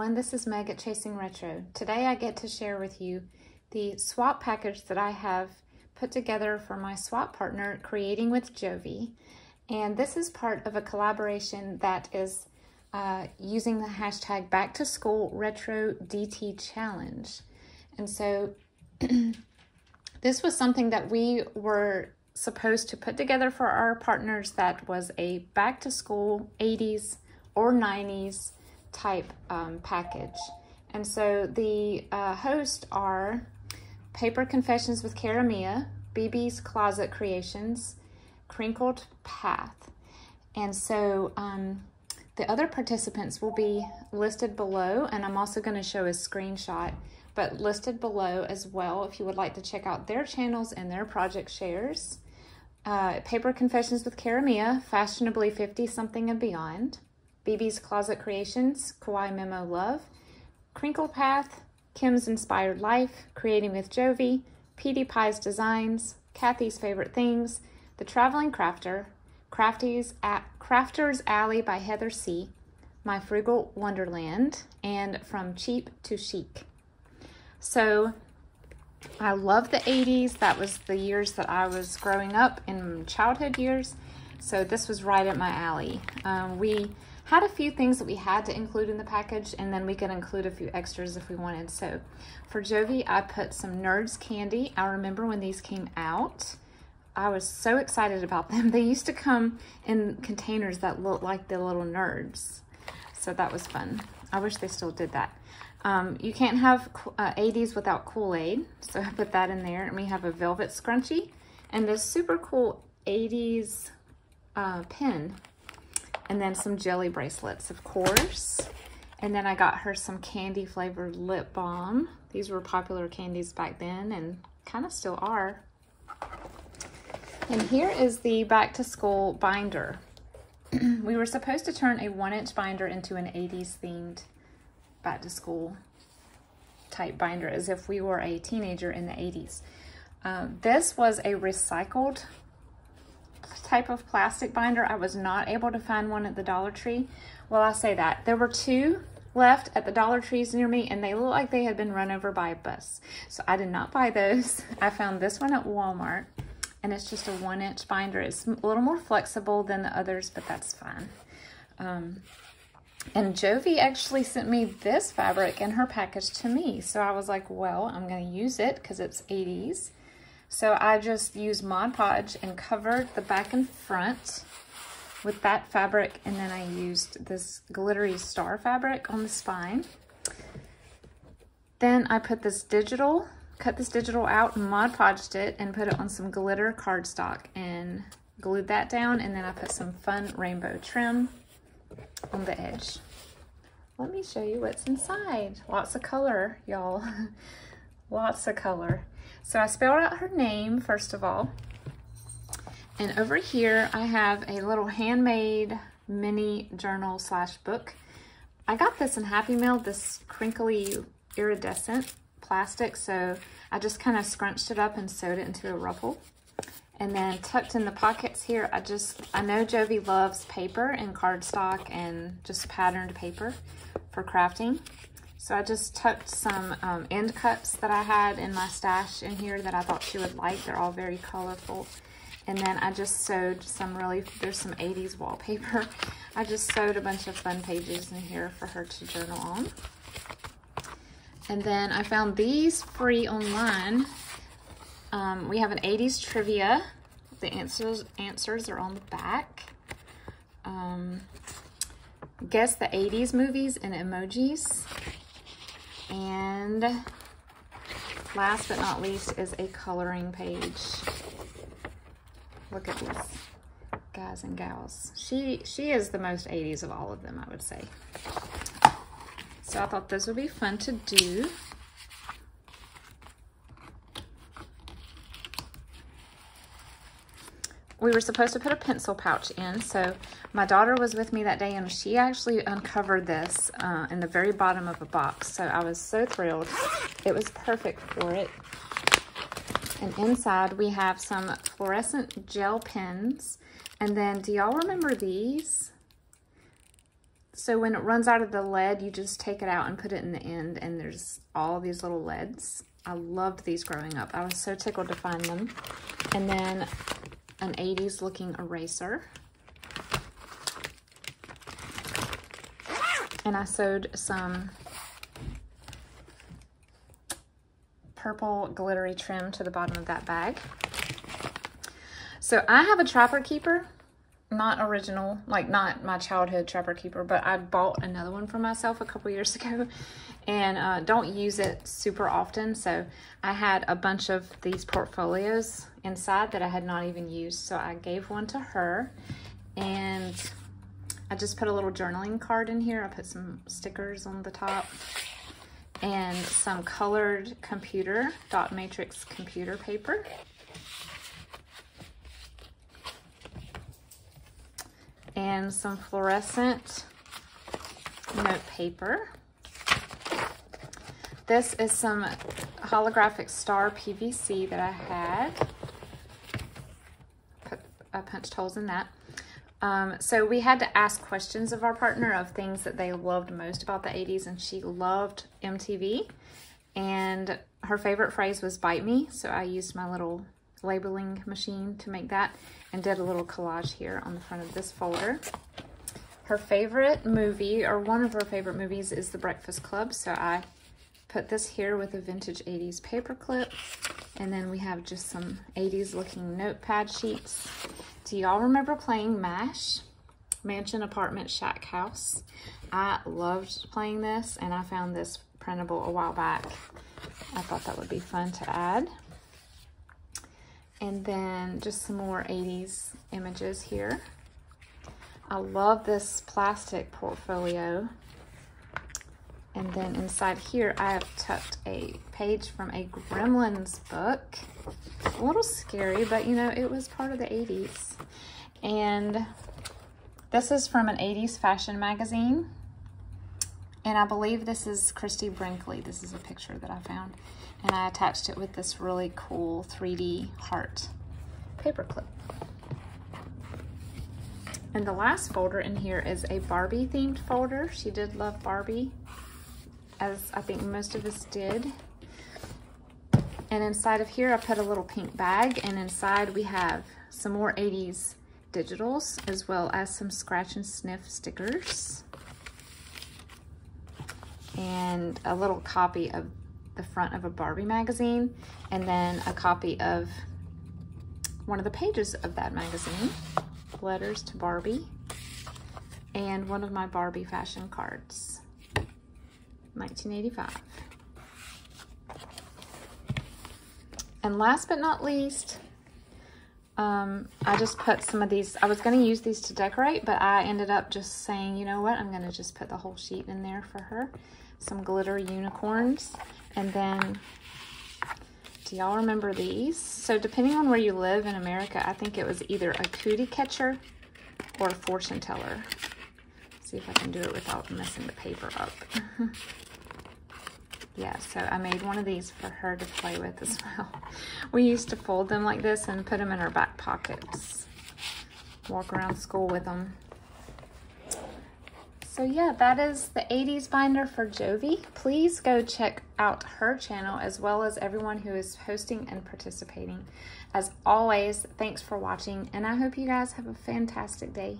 everyone, this is Meg at Chasing Retro. Today I get to share with you the swap package that I have put together for my swap partner, Creating with Jovi. And this is part of a collaboration that is using the hashtag Back to School Retro DT Challenge. And so this was something that we were supposed to put together for our partners that was a back to school 80s or 90s type package. And so the hosts are Paper Confessions with Cara Mia, BB's Closet Creations, Crinkled Path. And so the other participants will be listed below, and I'm also going to show a screenshot, but listed below as well if you would like to check out their channels and their project shares. Paper Confessions with Cara Mia, Fashionably 50-something and Beyond. BB's Closet Creations, Kawaii Memo Love. Crinkled Path, Kim's Inspired Life, Creating with Jovi. PD Pie's Designs, Kathy's Favorite Things. The Traveling Crafter, Crafter's Alley by Heather C. My Frugal Wonderland, and From Cheap to Chic. So I love the 80s. That was the years that I was growing up in childhood years. So this was right at my alley. We had a few things that we had to include in the package, and then we could include a few extras if we wanted. So for Jovi, I put some Nerds candy. I remember when these came out, I was so excited about them. They used to come in containers that looked like the little Nerds. So that was fun. I wish they still did that. You can't have 80s without Kool-Aid, so I put that in there. And we have a velvet scrunchie and this super cool 80s pin. And then some jelly bracelets, of course. And then I got her some candy flavored lip balm. These were popular candies back then and kind of still are. And here is the back to school binder. We were supposed to turn a 1-inch binder into an 80s themed back to school type binder as if we were a teenager in the 80s. This was a recycled type of plastic binder. I was not able to find one at the Dollar Tree. Well, I say that. There were two left at the Dollar Trees near me, and they looked like they had been run over by a bus. So I did not buy those. I found this one at Walmart, and it's just a 1-inch binder. It's a little more flexible than the others, but that's fine. And Jovi actually sent me this fabric in her package to me. So I was like, well, I'm going to use it because it's 80s. So I just used Mod Podge and covered the back and front with that fabric, and then I used this glittery star fabric on the spine. Then I put this digital, cut this digital out and Mod Podged it and put it on some glitter cardstock and glued that down, and then I put some fun rainbow trim on the edge. Let me show you what's inside. Lots of color, y'all. Lots of color. So I spelled out her name, first of all. And over here, I have a little handmade mini journal / book. I got this in Happy Meal, this crinkly iridescent plastic. So I just kind of scrunched it up and sewed it into a ruffle. And then tucked in the pockets here, I know Jovi loves paper and cardstock and just patterned paper for crafting. So I just tucked some end cups that I had in my stash in here that I thought she would like. They're all very colorful. And then I just sewed some there's some 80s wallpaper. I just sewed a bunch of fun pages in here for her to journal on. And then I found these free online. We have an 80s trivia. The answers are on the back. Guess the 80s movies and emojis. And last but not least is a coloring page. Look at these guys and gals. She is the most 80s of all of them, I would say. So I thought this would be fun to do. We were supposed to put a pencil pouch in, so my daughter was with me that day and she actually uncovered this in the very bottom of a box. So I was so thrilled. It was perfect for it. And inside we have some fluorescent gel pens. And then, do y'all remember these? So when it runs out of the lead, you just take it out and put it in the end, and there's all these little leads. I loved these growing up. I was so tickled to find them. And then an 80s looking eraser. And I sewed some purple glittery trim to the bottom of that bag. So I have a Trapper Keeper. Not original, like not my childhood Trapper Keeper, but I bought another one for myself a couple years ago and don't use it super often. So I had a bunch of these portfolios inside that I had not even used. So I gave one to her, and I just put a little journaling card in here. I put some stickers on the top and some colored computer, dot matrix computer paper. And some fluorescent note paper. This is some holographic star PVC that I had. I punched holes in that. So we had to ask questions of our partner of things that they loved most about the 80s, and she loved MTV. And her favorite phrase was "bite me," so I used my little labeling machine to make that and did a little collage here on the front of this folder. Her favorite movie, or one of her favorite movies, is The Breakfast Club, so I put this here with a vintage 80s paper clip. And then we have just some 80s looking notepad sheets. Do y'all remember playing MASH? Mansion, Apartment, Shack, House. I loved playing this, and I found this printable a while back. I thought that would be fun to add. And then just some more 80s images here. I love this plastic portfolio. And then inside here, I have tucked a page from a Gremlins book. A little scary, but you know, it was part of the 80s. And this is from an 80s fashion magazine. And I believe this is Christy Brinkley. This is a picture that I found. And I attached it with this really cool 3D heart paperclip. And the last folder in here is a Barbie themed folder. She did love Barbie, as I think most of us did. And inside of here, I put a little pink bag, and inside we have some more 80s digitals, as well as some scratch and sniff stickers. And a little copy of the front of a Barbie magazine, and then a copy of one of the pages of that magazine, letters to Barbie, and one of my Barbie fashion cards, 1985. And last but not least, I just put some of these. I was going to use these to decorate, but I ended up just saying, you know what, I'm going to just put the whole sheet in there for her. Some glitter unicorns. And then, do y'all remember these? So depending on where you live in America, I think it was either a cootie catcher or a fortune teller. Let's see if I can do it without messing the paper up. Yeah, so I made one of these for her to play with as well. We used to fold them like this and put them in our back pockets. Walk around school with them. So yeah, that is the 80s binder for Jovi. Please go check out her channel, as well as everyone who is hosting and participating. As always, thanks for watching, and I hope you guys have a fantastic day.